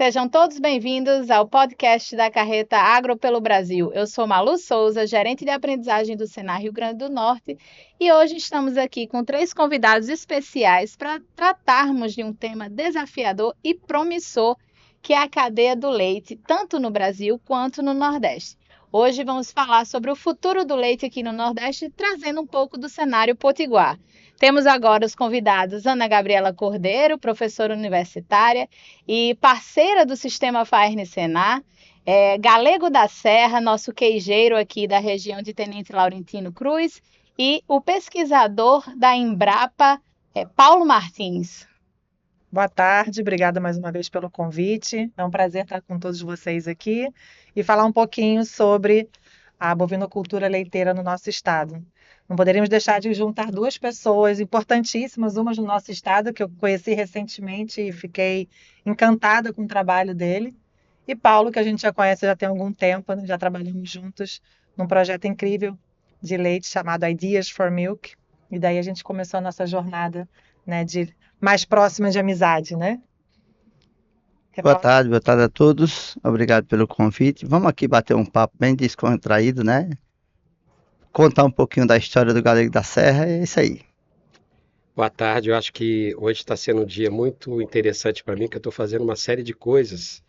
Sejam todos bem-vindos ao podcast da Carreta Agro pelo Brasil. Eu sou Malu Souza, gerente de aprendizagem do Senar Rio Grande do Norte, e hoje estamos aqui com 3 convidados especiais para tratarmos de um tema desafiador e promissor, que é a cadeia do leite, tanto no Brasil quanto no Nordeste. Hoje vamos falar sobre o futuro do leite aqui no Nordeste, trazendo um pouco do cenário potiguar. Temos agora os convidados Ana Gabriela Cordeiro, professora universitária e parceira do Sistema Faerne-Senar, Galego da Serra, nosso queijeiro aqui da região de Tenente Laurentino Cruz, e o pesquisador da Embrapa, Paulo Martins. Boa tarde, obrigada mais uma vez pelo convite. É um prazer estar com todos vocês aqui e falar um pouquinho sobre a bovinocultura leiteira no nosso estado. Não poderíamos deixar de juntar 2 pessoas importantíssimas, uma no nosso estado, que eu conheci recentemente e fiquei encantada com o trabalho dele, e Paulo, que a gente já conhece já tem algum tempo, já trabalhamos juntos num projeto incrível de leite chamado Ideas for Milk, e daí a gente começou a nossa jornada, né, mais próxima de amizade, né? Boa tarde a todos. Obrigado pelo convite. Vamos aqui bater um papo bem descontraído, né? Contar um pouquinho da história do Galego da Serra, é isso aí. Boa tarde, eu acho que hoje está sendo um dia muito interessante para mim, que eu estou fazendo uma série de coisas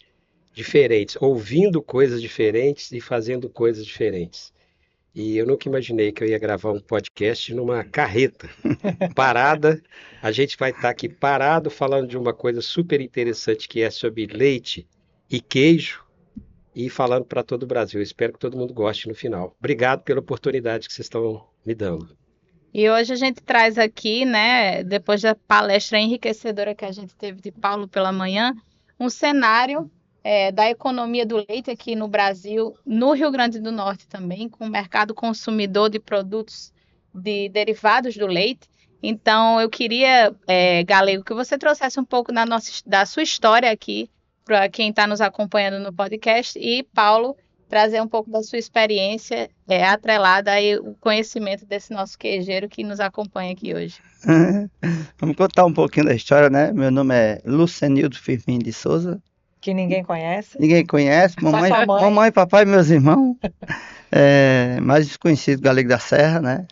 diferentes, ouvindo coisas diferentes e fazendo coisas diferentes. E eu nunca imaginei que eu ia gravar um podcast numa carreta parada. A gente vai estar aqui parado falando de uma coisa super interessante que é sobre leite e queijo e falando para todo o Brasil. Eu espero que todo mundo goste no final. Obrigado pela oportunidade que vocês estão me dando. E hoje a gente traz aqui, né, depois da palestra enriquecedora que a gente teve de Paulo pela manhã, um cenário da economia do leite aqui no Brasil, no Rio Grande do Norte também, com o mercado consumidor de produtos derivados do leite. Então, eu queria, Galego, que você trouxesse um pouco da sua história aqui, para quem está nos acompanhando no podcast, e Paulo trazer um pouco da sua experiência atrelada aí o conhecimento desse nosso queijeiro que nos acompanha aqui hoje. Vamos contar um pouquinho da história, né? Meu nome é Lucenildo Firmino de Souza. Que ninguém conhece. Ninguém conhece, mamãe, papai e meus irmãos. Mais desconhecido Galego da Serra, né?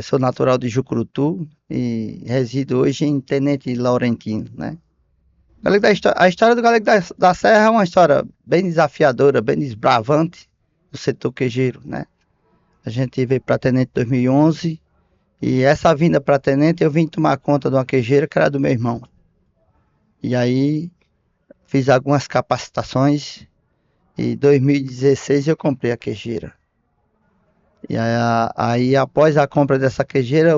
Sou natural de Jucurutu e resido hoje em Tenente Laurentino, né? A história do Galego da Serra é uma história bem desafiadora, bem desbravante do setor queijeiro, né? A gente veio para Tenente em 2011 e essa vinda para Tenente eu vim tomar conta de uma queijeira que era do meu irmão. E aí fiz algumas capacitações e em 2016 eu comprei a queijeira. E aí após a compra dessa queijeira,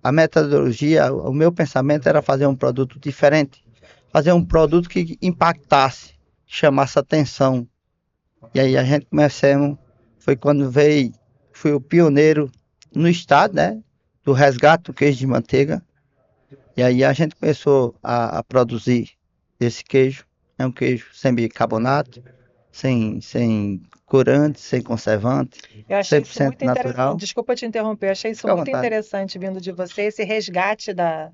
a metodologia, o meu pensamento era fazer um produto diferente. Fazer um produto que impactasse, chamasse atenção. E aí a gente começamos, foi quando fui o pioneiro no estado, né, do resgate do queijo de manteiga. E aí a gente começou a produzir esse queijo. É um queijo sem bicarbonato, sem corante, sem conservante, eu achei 100% muito natural. Desculpa te interromper, eu achei isso muito interessante vindo de você, esse resgate da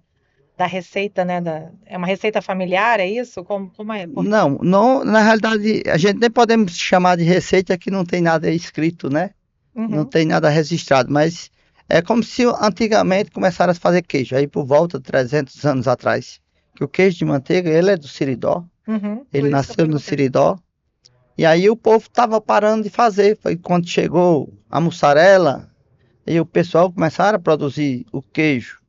receita, né? É uma receita familiar, é isso? Como é? Não, na realidade, a gente nem podemos chamar de receita que não tem nada escrito, né? Uhum. Não tem nada registrado, mas é como se antigamente começaram a fazer queijo, aí por volta de 300 anos atrás. Que o queijo de manteiga, ele é do Siridó, ele nasceu no Siridó, e aí o povo estava parando de fazer. Foi quando chegou a mussarela, e o pessoal começaram a produzir o queijo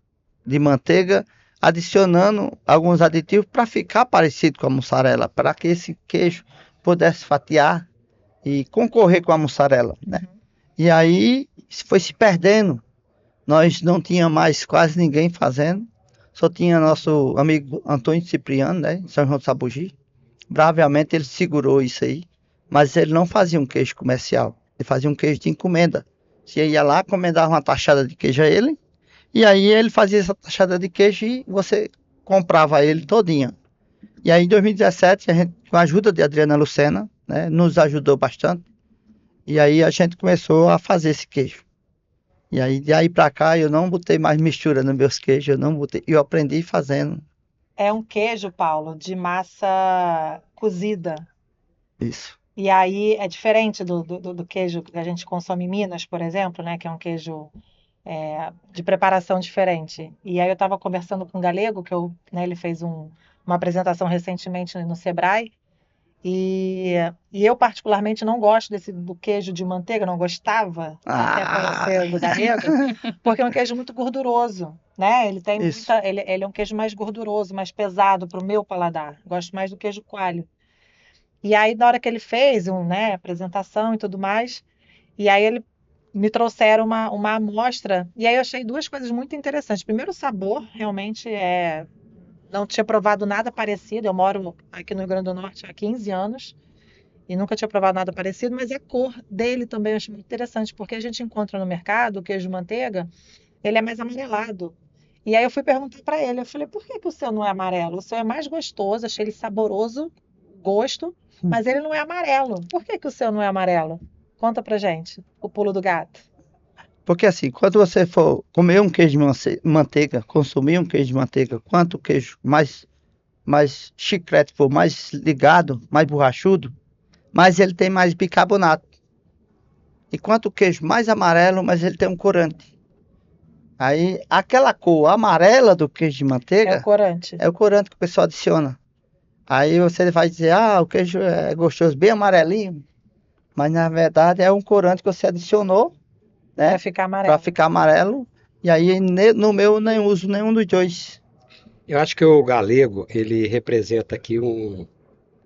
de manteiga, adicionando alguns aditivos para ficar parecido com a mussarela, para que esse queijo pudesse fatiar e concorrer com a mussarela, né? E aí foi se perdendo, nós não tínhamos mais quase ninguém fazendo, só tinha nosso amigo Antônio Cipriano, né, em São João do Sabugi. Braviamente ele segurou isso aí, mas ele não fazia um queijo comercial, ele fazia um queijo de encomenda. Você ia lá, encomendava uma taxada de queijo a ele, e aí ele fazia essa taxada de queijo e você comprava ele todinho. E aí em 2017, a gente, com a ajuda de Adriana Lucena, né, nos ajudou bastante. E aí a gente começou a fazer esse queijo. E aí de aí para cá eu não botei mais mistura nos meus queijos, eu aprendi fazendo. É um queijo, Paulo, de massa cozida. Isso. E aí é diferente do queijo que a gente consome em Minas, por exemplo, né? Que é um queijo de preparação diferente. E aí eu estava conversando com um galego, ele fez uma apresentação recentemente no Sebrae, e eu particularmente não gosto do queijo de manteiga, não gostava, até conhecer do galego, porque é um queijo muito gorduroso, né? Ele tem Isso. ele é um queijo mais gorduroso, mais pesado para o meu paladar. Gosto mais do queijo coalho. E aí, na hora que ele fez apresentação e tudo mais, e aí ele me trouxeram uma amostra, e aí eu achei duas coisas muito interessantes. Primeiro, o sabor, realmente não tinha provado nada parecido. Eu moro aqui no Rio Grande do Norte há 15 anos e nunca tinha provado nada parecido, mas a cor dele também eu achei muito interessante, porque a gente encontra no mercado o queijo de manteiga, ele é mais amarelado. E aí eu fui perguntar para ele, eu falei, por que que o seu não é amarelo? O seu é mais gostoso, achei ele saboroso, gosto, mas ele não é amarelo. Por que que o seu não é amarelo? Conta pra gente, o pulo do gato. Porque assim, quando você for comer um queijo de manteiga, consumir um queijo de manteiga, quanto o queijo mais chiclete for, mais ligado, mais borrachudo, mais ele tem mais bicarbonato. E quanto o queijo mais amarelo, mais ele tem um corante. Aí, aquela cor amarela do queijo de manteiga É o corante. é o corante que o pessoal adiciona. Aí você vai dizer, o queijo é gostoso, bem amarelinho. Mas na verdade é um corante que você adicionou, né? Pra ficar amarelo. Para ficar amarelo. E aí no meu eu nem uso nenhum dos dois. Eu acho que o galego, ele representa aqui um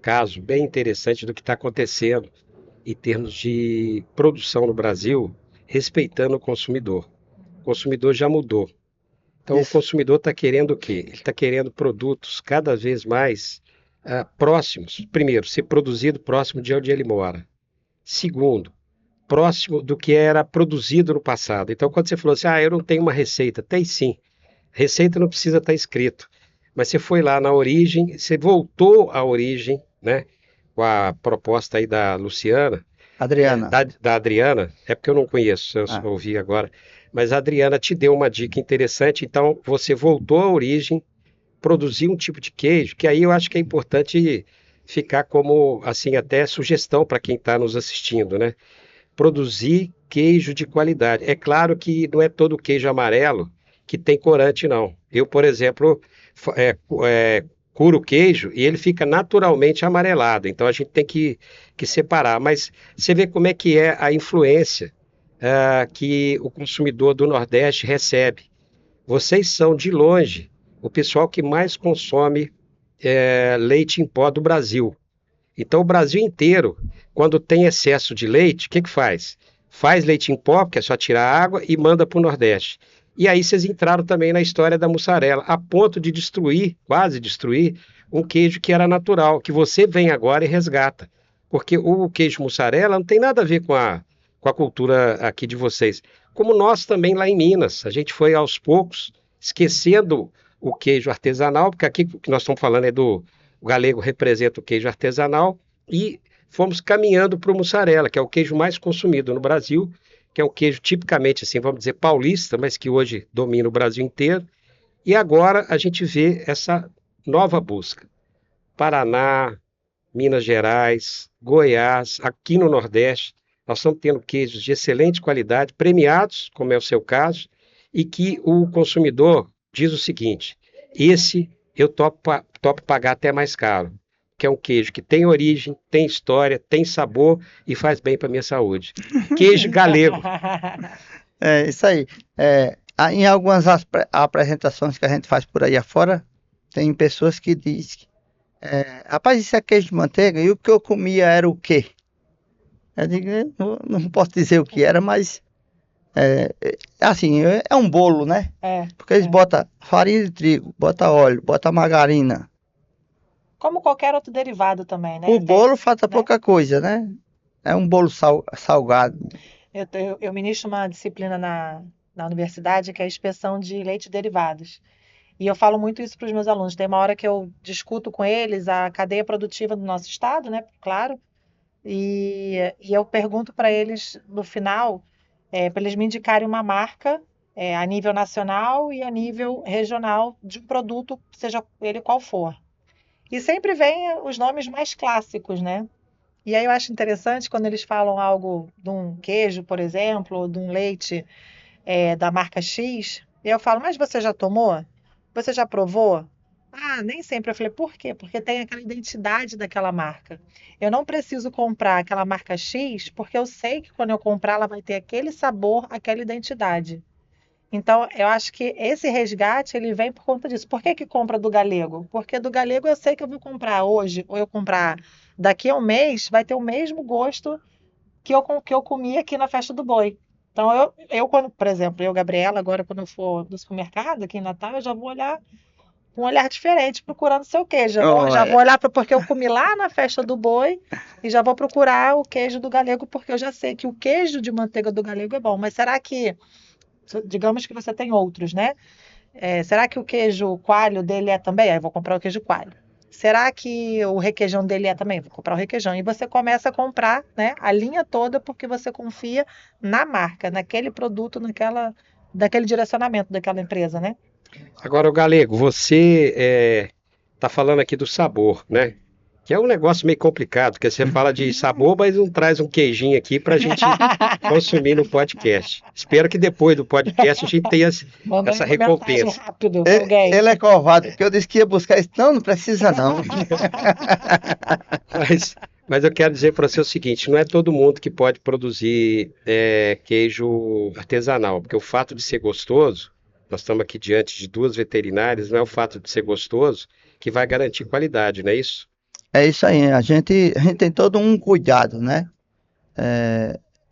caso bem interessante do que está acontecendo em termos de produção no Brasil, respeitando o consumidor. O consumidor já mudou. Então, Isso. o consumidor está querendo o quê? Ele está querendo produtos cada vez mais próximos. Primeiro, ser produzido próximo de onde ele mora. Segundo, próximo do que era produzido no passado. Então, quando você falou assim, eu não tenho uma receita, tem sim. Receita não precisa estar escrito. Mas você foi lá na origem, você voltou à origem, né? Com a proposta aí da Luciana, Adriana. da Adriana, é porque eu não conheço, eu só ouvi agora. Mas a Adriana te deu uma dica interessante, então você voltou à origem, produziu um tipo de queijo, que aí eu acho que é importante ficar como, assim, até sugestão para quem está nos assistindo, né? Produzir queijo de qualidade. É claro que não é todo queijo amarelo que tem corante, não. Eu, por exemplo, curo o queijo e ele fica naturalmente amarelado. Então a gente tem que separar. Mas você vê como é que é a influência que o consumidor do Nordeste recebe. Vocês são, de longe, o pessoal que mais consome leite em pó do Brasil. Então, o Brasil inteiro, quando tem excesso de leite, o que faz? Faz leite em pó, que é só tirar a água, e manda para o Nordeste. E aí vocês entraram também na história da mussarela, a ponto de destruir, quase destruir, um queijo que era natural, que você vem agora e resgata. Porque o queijo mussarela não tem nada a ver com a cultura aqui de vocês. Como nós também lá em Minas, a gente foi aos poucos esquecendo o queijo artesanal, porque aqui o que nós estamos falando o galego representa o queijo artesanal e fomos caminhando para o mussarela, que é o queijo mais consumido no Brasil, que é um queijo tipicamente, assim, vamos dizer, paulista, mas que hoje domina o Brasil inteiro. E agora a gente vê essa nova busca. Paraná, Minas Gerais, Goiás, aqui no Nordeste, nós estamos tendo queijos de excelente qualidade, premiados, como é o seu caso, e que o consumidor diz o seguinte, esse eu topo pagar até mais caro, que é um queijo que tem origem, tem história, tem sabor e faz bem para a minha saúde. Queijo galego. É isso aí. Em algumas apresentações que a gente faz por aí afora, tem pessoas que dizem, rapaz, isso é queijo de manteiga, e o que eu comia era o quê? Eu digo, não posso dizer o que era, mas assim, é um bolo, né? Porque eles botam farinha de trigo, botam óleo, botam margarina. Como qualquer outro derivado também, né? O bolo falta pouca coisa, né? É um bolo salgado. Eu ministro uma disciplina na universidade que é a inspeção de leite e derivados. E eu falo muito isso para os meus alunos. Tem uma hora que eu discuto com eles a cadeia produtiva do nosso estado, né? Claro. E eu pergunto para eles no final, para eles me indicarem uma marca a nível nacional e a nível regional de um produto, seja ele qual for. E sempre vem os nomes mais clássicos, né? E aí eu acho interessante quando eles falam algo de um queijo, por exemplo, ou de um leite da marca X, e eu falo, mas você já tomou? Você já provou? Ah, nem sempre. Eu falei, por quê? Porque tem aquela identidade daquela marca. Eu não preciso comprar aquela marca X, porque eu sei que quando eu comprar ela vai ter aquele sabor, aquela identidade. Então, eu acho que esse resgate ele vem por conta disso. Por que que compra do Galego? Porque do Galego eu sei que eu vou comprar hoje, ou eu comprar daqui a um mês, vai ter o mesmo gosto que eu comi aqui na Festa do Boi. Então, quando, por exemplo, Gabriela, agora quando eu for no supermercado aqui em Natal, eu já vou olhar com um olhar diferente, procurando seu queijo. Já vou olhar porque eu comi lá na Festa do Boi e já vou procurar o queijo do Galego, porque eu já sei que o queijo de manteiga do Galego é bom. Mas será que, digamos que você tem outros, né? Será que o queijo coalho dele é também? Aí eu vou comprar o queijo coalho. Será que o requeijão dele é também? Vou comprar o requeijão. E você começa a comprar, né, a linha toda porque você confia na marca, naquele produto, daquele direcionamento daquela empresa, né? Agora, o Galego, você está falando aqui do sabor, né? Que é um negócio meio complicado, porque você fala de sabor, mas não traz um queijinho aqui para a gente consumir no podcast. Espero que depois do podcast a gente tenha essa recompensa. Rápido, ele é covarde, porque eu disse que ia buscar isso. Não, não precisa não. Mas eu quero dizer para você o seguinte, não é todo mundo que pode produzir queijo artesanal, porque o fato de ser gostoso, nós estamos aqui diante de duas veterinárias, não é o fato de ser gostoso que vai garantir qualidade, não é isso? É isso aí, a gente tem todo um cuidado, né?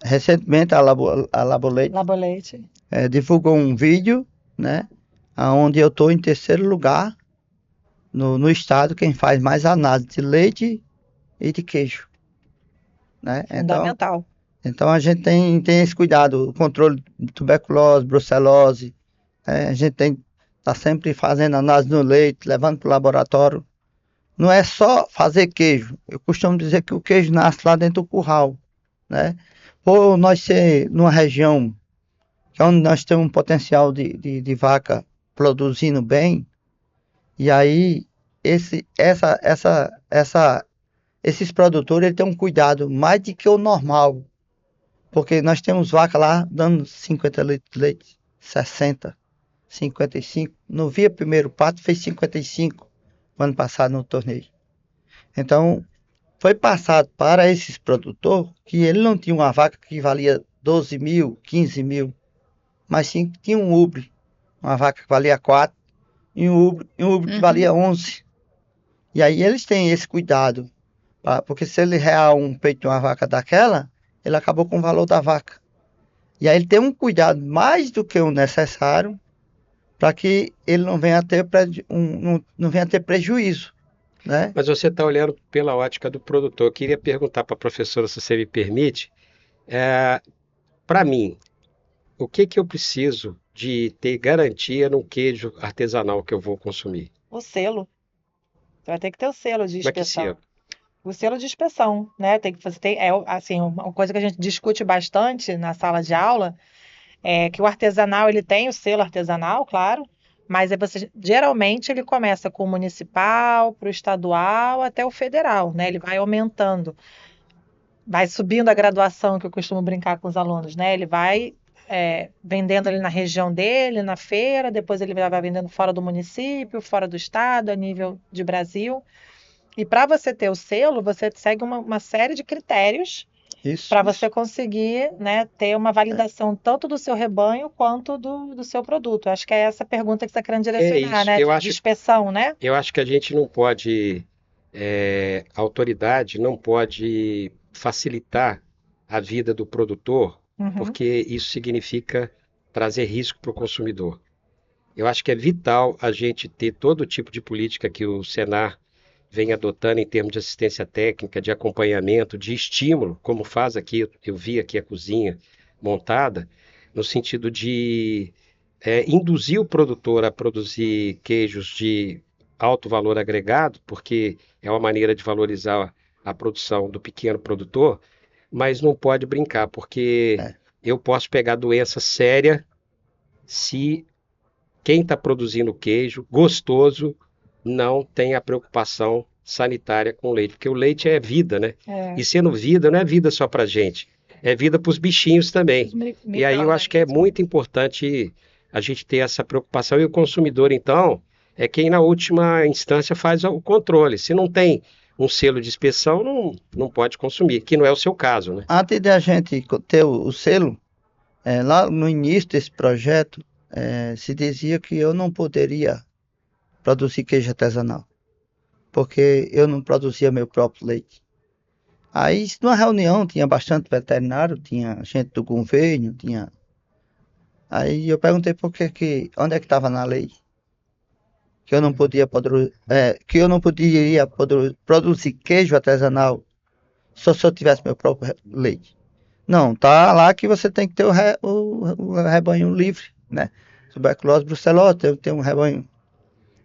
Recentemente a Laboleite divulgou um vídeo, né? Onde eu estou em terceiro lugar no estado, quem faz mais análise de leite e de queijo, né? Fundamental. Então a gente tem esse cuidado, o controle de tuberculose, brucelose, a gente tá sempre fazendo análise no leite, levando para o laboratório. Não é só fazer queijo. Eu costumo dizer que o queijo nasce lá dentro do curral, né? Por nós ser numa região que é onde nós temos um potencial de vaca produzindo bem, e aí esses produtores ele têm um cuidado mais do que o normal, porque nós temos vaca lá dando 50 litros de leite, 60, 55. No Via Primeiro Pato fez 55 ano passado no torneio. Então, foi passado para esses produtores que ele não tinha uma vaca que valia 12 mil, 15 mil, mas sim tinha um ubre, uma vaca que valia 4 e um ubre que valia 11. E aí eles têm esse cuidado, porque se ele rear um peito de uma vaca daquela, ele acabou com o valor da vaca. E aí ele tem um cuidado mais do que o necessário para que ele não venha a ter, não venha a ter prejuízo, né? Mas você está olhando pela ótica do produtor. Eu queria perguntar para a professora, se você me permite, para mim, o que eu preciso de ter garantia num queijo artesanal que eu vou consumir? O selo. Você vai ter que ter o selo de inspeção. Mas que selo? O selo de inspeção, né? Assim, uma coisa que a gente discute bastante na sala de aula é que o artesanal ele tem o selo artesanal, claro, mas geralmente ele começa com o municipal, para o estadual, até o federal, né? Ele vai aumentando, vai subindo a graduação, que eu costumo brincar com os alunos, né? Ele vai vendendo ali na região dele, na feira, depois ele vai vendendo fora do município, fora do estado, a nível de Brasil. E para você ter o selo, você segue uma série de critérios para você conseguir, né, ter uma validação tanto do seu rebanho quanto do seu produto. Acho que é essa pergunta que você está querendo direcionar, né? De inspeção, né? Eu acho que a gente não pode, a autoridade não pode facilitar a vida do produtor, porque isso significa trazer risco para o consumidor. Eu acho que é vital a gente ter todo tipo de política que o Senar vem adotando em termos de assistência técnica, de acompanhamento, de estímulo, como faz aqui, eu vi aqui a cozinha montada, no sentido de induzir o produtor a produzir queijos de alto valor agregado, porque é uma maneira de valorizar a produção do pequeno produtor, mas não pode brincar, porque eu posso pegar doença séria se quem está produzindo queijo gostoso não tem a preocupação sanitária com o leite, porque o leite é vida, né? E sendo vida, não é vida só para gente, é vida para os bichinhos também. E aí eu acho que é muito importante a gente ter essa preocupação, e o consumidor, então, é quem na última instância faz o controle. Se não tem um selo de inspeção, não pode consumir, que não é o seu caso, né? Antes de a gente ter o selo, lá no início desse projeto, se dizia que eu não poderia produzir queijo artesanal, porque eu não produzia meu próprio leite. Aí, numa reunião, tinha bastante veterinário, tinha gente do governo, tinha... Aí eu perguntei onde é que estava na lei que eu não podia produzir queijo artesanal só se eu tivesse meu próprio leite. Não, tá lá que você tem que ter o rebanho livre, né? Tuberculose brucelose, eu tenho um rebanho.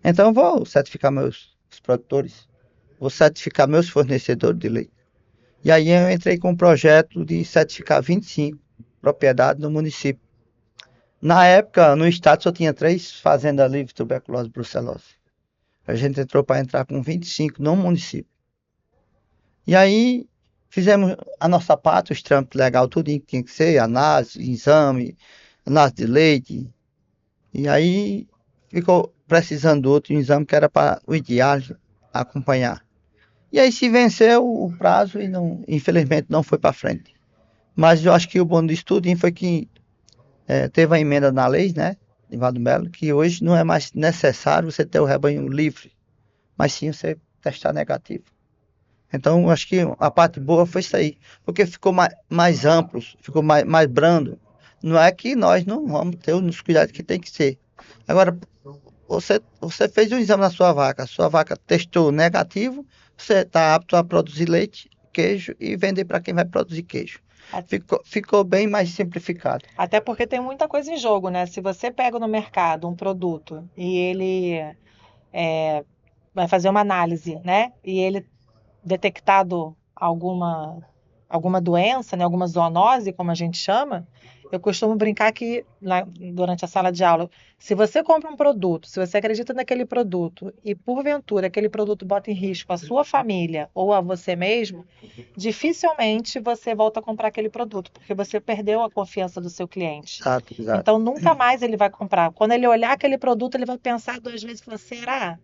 Então eu vou certificar meus produtores, vou certificar meus fornecedores de leite. E aí eu entrei com um projeto de certificar 25 propriedades no município. Na época, no estado só tinha 3 fazendas livres de tuberculose brucelose. A gente entrou para entrar com 25 no município. E aí fizemos a nossa parte, os trâmites legais, tudo que tinha que ser, análise, exame, análise de leite. E aí ficou precisando do outro exame que era para o diálise acompanhar. E aí se venceu o prazo e infelizmente não foi para frente. Mas eu acho que o bom disso tudo foi que teve a emenda na lei, né, de Valdo Melo, que hoje não é mais necessário você ter o rebanho livre, mas sim você testar negativo. Então, eu acho que a parte boa foi isso aí, porque ficou mais amplo, ficou mais brando. Não é que nós não vamos ter os cuidados que tem que ser. Agora, você fez um exame na sua vaca testou negativo, você está apto a produzir leite, queijo e vender para quem vai produzir queijo. Ficou bem mais simplificado. Até porque tem muita coisa em jogo, né? Se você pega no mercado um produto e ele vai fazer uma análise, né? E ele detectado alguma doença, né? Alguma zoonose, como a gente chama, eu costumo brincar que durante a sala de aula, se você compra um produto, se você acredita naquele produto e porventura aquele produto bota em risco a sua família ou a você mesmo, dificilmente você volta a comprar aquele produto, porque você perdeu a confiança do seu cliente. Exato. Então nunca mais ele vai comprar. Quando ele olhar aquele produto, ele vai pensar 2 vezes e falar, será?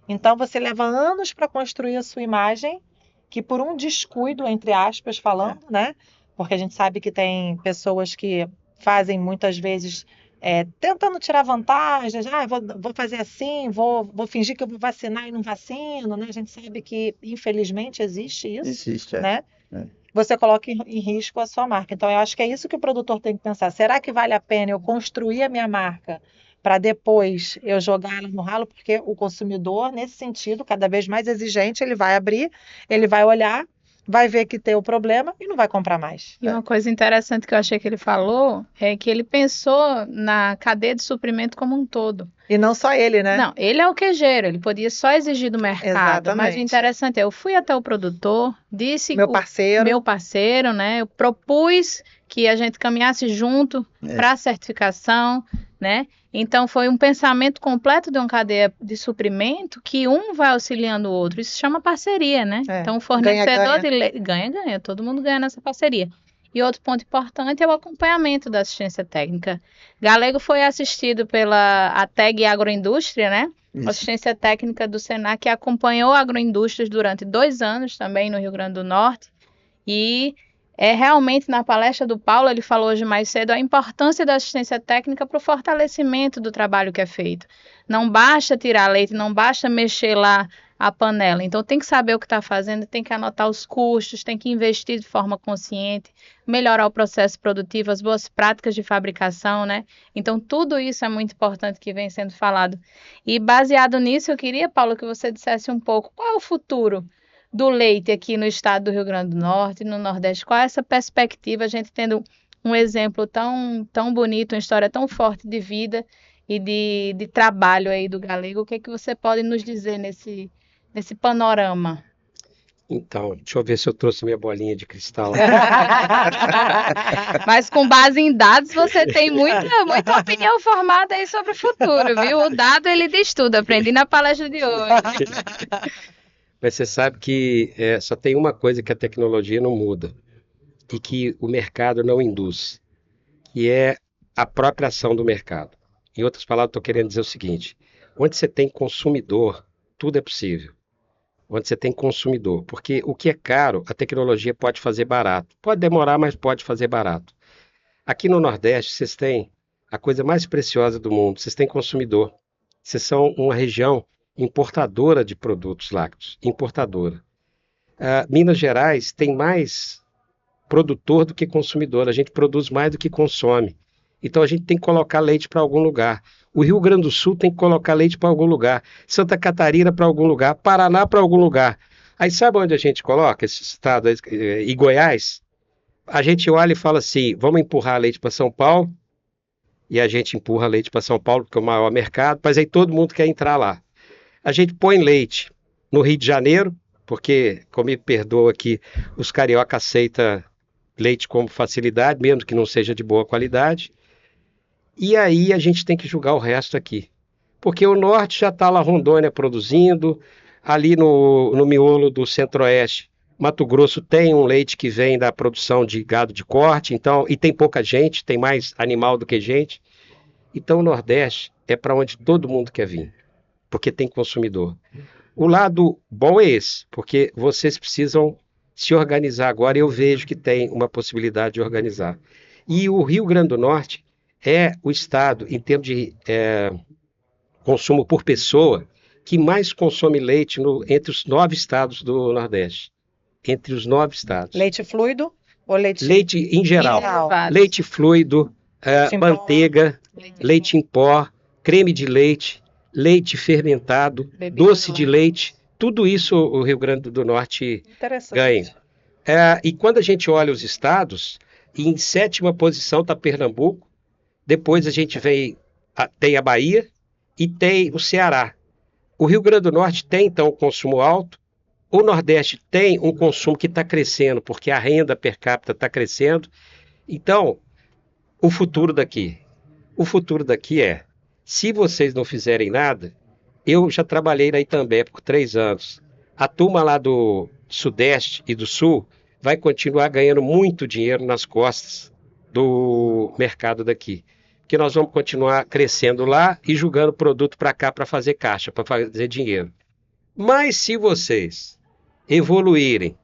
Então você leva anos para construir a sua imagem, que por um descuido, entre aspas, falando, né? Porque a gente sabe que tem pessoas que fazem muitas vezes tentando tirar vantagem, vou fazer assim, vou fingir que eu vou vacinar e não vacino, né? A gente sabe que, infelizmente, existe isso. Existe, né? Você coloca em risco a sua marca. Então, eu acho que é isso que o produtor tem que pensar. Será que vale a pena eu construir a minha marca para depois eu jogar ela no ralo? Porque o consumidor, nesse sentido, cada vez mais exigente, ele vai abrir, ele vai olhar, vai ver que tem o problema e não vai comprar mais. E uma coisa interessante que eu achei que ele falou é que ele pensou na cadeia de suprimento como um todo. E não só ele, né? Não, ele é o queijeiro, ele podia só exigir do mercado. Exatamente. Mas o interessante eu fui até o produtor, disse... Meu parceiro, né? Eu propus que a gente caminhasse junto para a certificação, né? Então, foi um pensamento completo de uma cadeia de suprimento que um vai auxiliando o outro. Isso se chama parceria, né? Então, o fornecedor de leite ganha, todo mundo ganha nessa parceria. E outro ponto importante é o acompanhamento da assistência técnica. Galego foi assistido pela ATEG Agroindústria, né? Isso. Assistência técnica do Senac, que acompanhou agroindústrias durante 2 anos também no Rio Grande do Norte. E realmente, na palestra do Paulo, ele falou hoje mais cedo, a importância da assistência técnica para o fortalecimento do trabalho que é feito. Não basta tirar leite, não basta mexer lá a panela. Então, tem que saber o que está fazendo, tem que anotar os custos, tem que investir de forma consciente, melhorar o processo produtivo, as boas práticas de fabricação, né? Então, tudo isso é muito importante que vem sendo falado. E, baseado nisso, eu queria, Paulo, que você dissesse um pouco qual é o futuro do leite aqui no estado do Rio Grande do Norte, no Nordeste. Qual é essa perspectiva, a gente tendo um exemplo tão bonito, uma história tão forte de vida e de trabalho aí do Galego? O que é que você pode nos dizer nesse panorama? Então, deixa eu ver se eu trouxe minha bolinha de cristal. Mas com base em dados, você tem muita opinião formada aí sobre o futuro, viu? O dado, ele diz tudo. Aprendi na palestra de hoje. Mas você sabe que só tem uma coisa que a tecnologia não muda e que o mercado não induz, que é a própria ação do mercado. Em outras palavras, estou querendo dizer o seguinte: onde você tem consumidor, tudo é possível. Onde você tem consumidor, porque o que é caro, a tecnologia pode fazer barato. Pode demorar, mas pode fazer barato. Aqui no Nordeste, vocês têm a coisa mais preciosa do mundo, vocês têm consumidor. Vocês são uma região importadora de produtos lácteos, importadora. Minas Gerais tem mais produtor do que consumidor, a gente produz mais do que consome. Então a gente tem que colocar leite para algum lugar. O Rio Grande do Sul tem que colocar leite para algum lugar. Santa Catarina para algum lugar. Paraná para algum lugar. Aí sabe onde a gente coloca esse estado? E Goiás? A gente olha e fala assim, vamos empurrar leite para São Paulo. E a gente empurra leite para São Paulo, porque é o maior mercado. Mas aí todo mundo quer entrar lá. A gente põe leite no Rio de Janeiro, porque, como me perdoa aqui, os carioca aceitam leite como facilidade, mesmo que não seja de boa qualidade. E aí a gente tem que julgar o resto aqui. Porque o norte já está lá, Rondônia produzindo, ali no miolo do centro-oeste, Mato Grosso tem um leite que vem da produção de gado de corte, então, e tem pouca gente, tem mais animal do que gente. Então o Nordeste é para onde todo mundo quer vir, porque tem consumidor. O lado bom é esse, porque vocês precisam se organizar agora, e eu vejo que tem uma possibilidade de organizar. E o Rio Grande do Norte é o estado, em termos de consumo por pessoa, que mais consome leite entre os 9 estados do Nordeste. Entre os 9 estados. Leite fluido ou leite... Leite em geral. Leite fluido, manteiga, leite em pó, creme de leite, leite fermentado, doce de leite. Tudo isso o Rio Grande do Norte ganha. E quando a gente olha os estados, em 7ª posição está Pernambuco, depois a gente tem a Bahia e tem o Ceará. O Rio Grande do Norte tem, então, um consumo alto. O Nordeste tem um consumo que está crescendo, porque a renda per capita está crescendo. Então, o futuro daqui é, se vocês não fizerem nada, eu já trabalhei na Itambé por 3 anos. A turma lá do Sudeste e do Sul vai continuar ganhando muito dinheiro nas costas do mercado daqui. Porque nós vamos continuar crescendo lá e jogando produto para cá para fazer caixa, para fazer dinheiro. Mas se vocês evoluírem,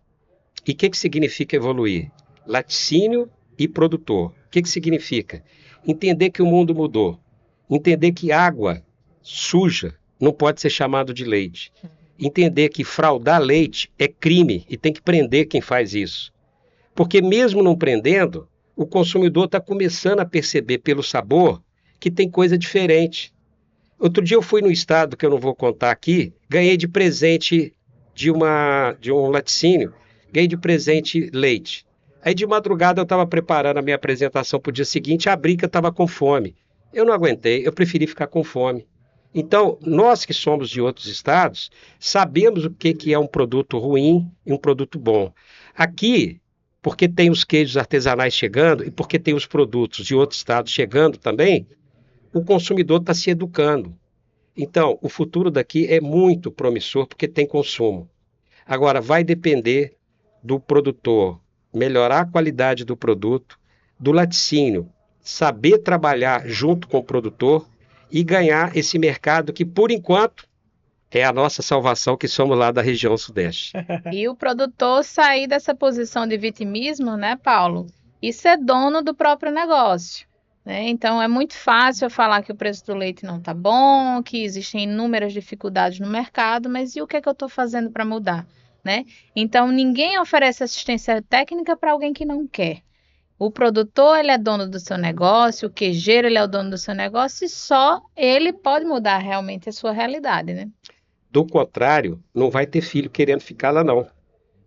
e o que significa evoluir? Laticínio e produtor. O que significa? Entender que o mundo mudou. Entender que água suja não pode ser chamado de leite. Entender que fraudar leite é crime e tem que prender quem faz isso. Porque mesmo não prendendo, o consumidor está começando a perceber pelo sabor que tem coisa diferente. Outro dia eu fui no estado, que eu não vou contar aqui, ganhei de presente de um laticínio, ganhei de presente leite. Aí de madrugada eu estava preparando a minha apresentação para o dia seguinte, abri que eu estava com fome. Eu não aguentei, eu preferi ficar com fome. Então, nós que somos de outros estados, sabemos o que é um produto ruim e um produto bom. Aqui, porque tem os queijos artesanais chegando e porque tem os produtos de outros estados chegando também, o consumidor está se educando. Então, o futuro daqui é muito promissor porque tem consumo. Agora, vai depender do produtor melhorar a qualidade do produto, do laticínio saber trabalhar junto com o produtor e ganhar esse mercado que, por enquanto, é a nossa salvação, que somos lá da região sudeste. E o produtor sair dessa posição de vitimismo, né, Paulo? E ser dono do próprio negócio. Né? Então, é muito fácil eu falar que o preço do leite não está bom, que existem inúmeras dificuldades no mercado, mas e o que é que eu estou fazendo para mudar? Né? Então, ninguém oferece assistência técnica para alguém que não quer. O produtor, ele é dono do seu negócio, o queijeiro, ele é o dono do seu negócio e só ele pode mudar realmente a sua realidade, né? Do contrário, não vai ter filho querendo ficar lá, não.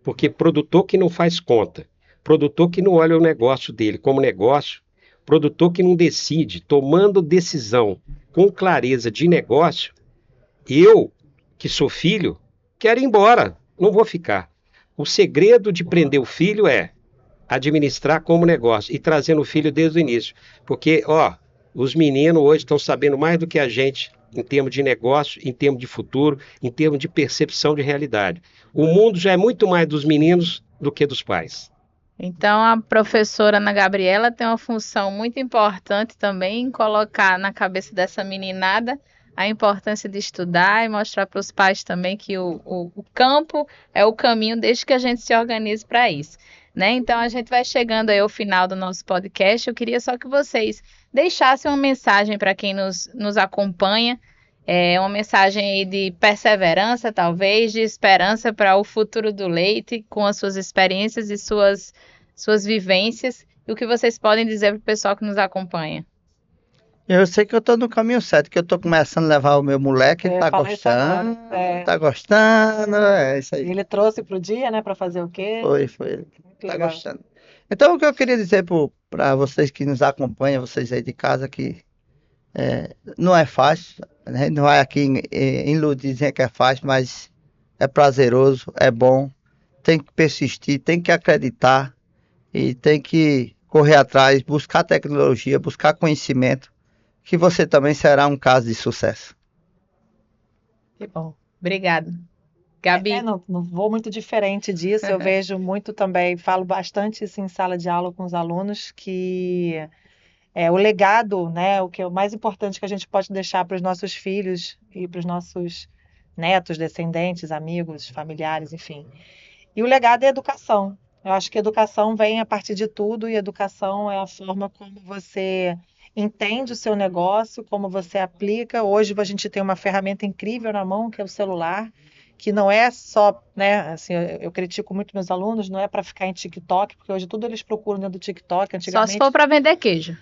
Porque produtor que não faz conta, produtor que não olha o negócio dele como negócio, produtor que não decide, tomando decisão com clareza de negócio, eu, que sou filho, quero ir embora, não vou ficar. O segredo de prender o filho é administrar como negócio e trazendo o filho desde o início. Porque, os meninos hoje estão sabendo mais do que a gente em termos de negócio, em termos de futuro, em termos de percepção de realidade. O mundo já é muito mais dos meninos do que dos pais. Então, a professora Ana Gabriela tem uma função muito importante também em colocar na cabeça dessa meninada a importância de estudar e mostrar para os pais também que o campo é o caminho desde que a gente se organize para isso, né? Então, a gente vai chegando aí ao final do nosso podcast. Eu queria só que vocês deixassem uma mensagem para quem nos acompanha, uma mensagem aí de perseverança, talvez, de esperança para o futuro do leite, com as suas experiências e suas vivências, e o que vocês podem dizer para o pessoal que nos acompanha. Eu sei que eu estou no caminho certo, que eu estou começando a levar o meu moleque, ele está gostando, é isso aí. Ele trouxe para o dia, né, para fazer o quê? Foi, ele está gostando. Então, o que eu queria dizer para vocês que nos acompanham, vocês aí de casa, que não é fácil, né? Não vai aqui iludir dizer que é fácil, mas é prazeroso, é bom, tem que persistir, tem que acreditar e tem que correr atrás, buscar tecnologia, buscar conhecimento, que você também será um caso de sucesso. Que bom. Obrigada. Gabi? Não vou muito diferente disso, eu vejo muito também, falo bastante isso em sala de aula com os alunos, que o legado, né, o que é o mais importante que a gente pode deixar para os nossos filhos e para os nossos netos, descendentes, amigos, familiares, enfim. E o legado é a educação. Eu acho que a educação vem a partir de tudo, e a educação é a forma como você entende o seu negócio, como você aplica. Hoje a gente tem uma ferramenta incrível na mão, que é o celular, que não é só, né, assim, eu critico muito meus alunos, não é para ficar em TikTok, porque hoje tudo eles procuram dentro do TikTok, antigamente... Só se for para vender queijo.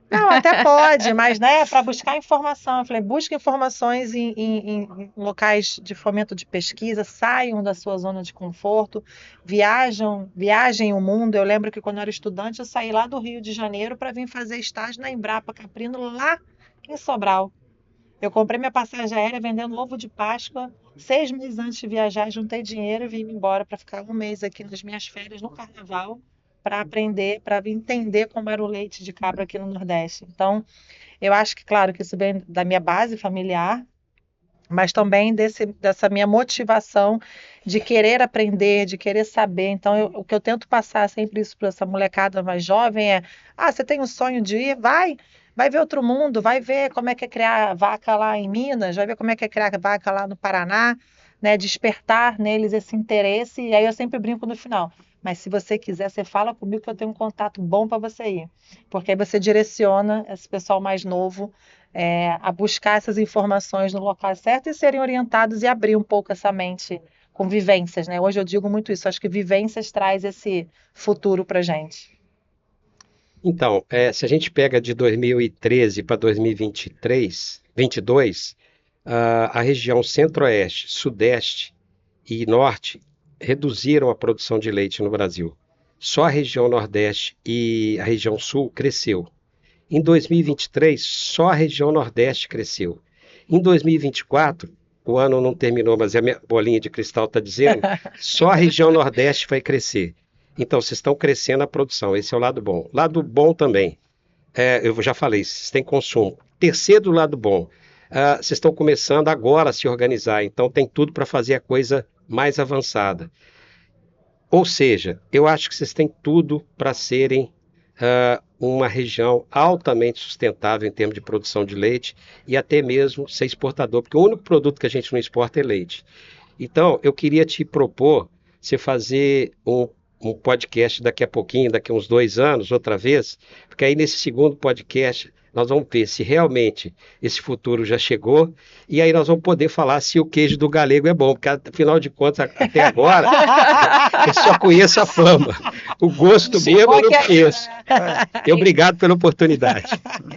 Não, até pode, mas, né, para buscar informação. Eu falei, busque informações em locais de fomento de pesquisa, saiam da sua zona de conforto, viajem o mundo. Eu lembro que quando eu era estudante, eu saí lá do Rio de Janeiro para vir fazer estágio na Embrapa Caprino, lá em Sobral. Eu comprei minha passagem aérea vendendo ovo de Páscoa. 6 meses antes de viajar, juntei dinheiro e vim embora para ficar 1 mês aqui nas minhas férias no Carnaval, para aprender, para entender como era o leite de cabra aqui no Nordeste. Então, eu acho que, claro, que isso vem da minha base familiar, mas também dessa minha motivação de querer aprender, de querer saber. Então, o que eu tento passar sempre isso para essa molecada mais jovem é: você tem um sonho de ir? Vai ver outro mundo, vai ver como é que é criar vaca lá em Minas, vai ver como é que é criar vaca lá no Paraná, né? Despertar neles esse interesse. E aí eu sempre brinco no final: mas se você quiser, você fala comigo que eu tenho um contato bom para você ir. Porque aí você direciona esse pessoal mais novo a buscar essas informações no local certo e serem orientados e abrir um pouco essa mente com vivências, né? Hoje eu digo muito isso, acho que vivências traz esse futuro para a gente. Então, se a gente pega de 2013 para 2022, a região centro-oeste, sudeste e norte reduziram a produção de leite no Brasil. Só a região nordeste e a região sul cresceu. Em 2023, só a região nordeste cresceu. Em 2024, o ano não terminou, mas a minha bolinha de cristal está dizendo, só a região nordeste vai crescer. Então, vocês estão crescendo a produção, esse é o lado bom. Lado bom também, eu já falei, vocês têm consumo. Terceiro do lado bom, vocês estão começando agora a se organizar, então tem tudo para fazer a coisa mais avançada. Ou seja, eu acho que vocês têm tudo para serem uma região altamente sustentável em termos de produção de leite e até mesmo ser exportador, porque o único produto que a gente não exporta é leite. Então, eu queria te propor você fazer um podcast daqui a pouquinho, daqui a uns 2 anos, outra vez, porque aí nesse segundo podcast nós vamos ver se realmente esse futuro já chegou, e aí nós vamos poder falar se o queijo do Galego é bom, porque afinal de contas, até agora, eu só conheço a fama. O gosto mesmo eu não conheço. E obrigado pela oportunidade.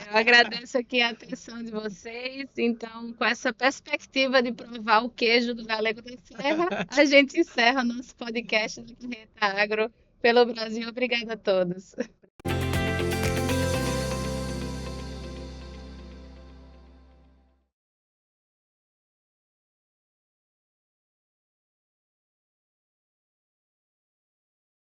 Eu agradeço aqui a atenção de vocês. Então, com essa perspectiva de provar o queijo do Galego da Serra, a gente encerra o nosso podcast do Carreta Agro pelo Brasil. Obrigada a todos.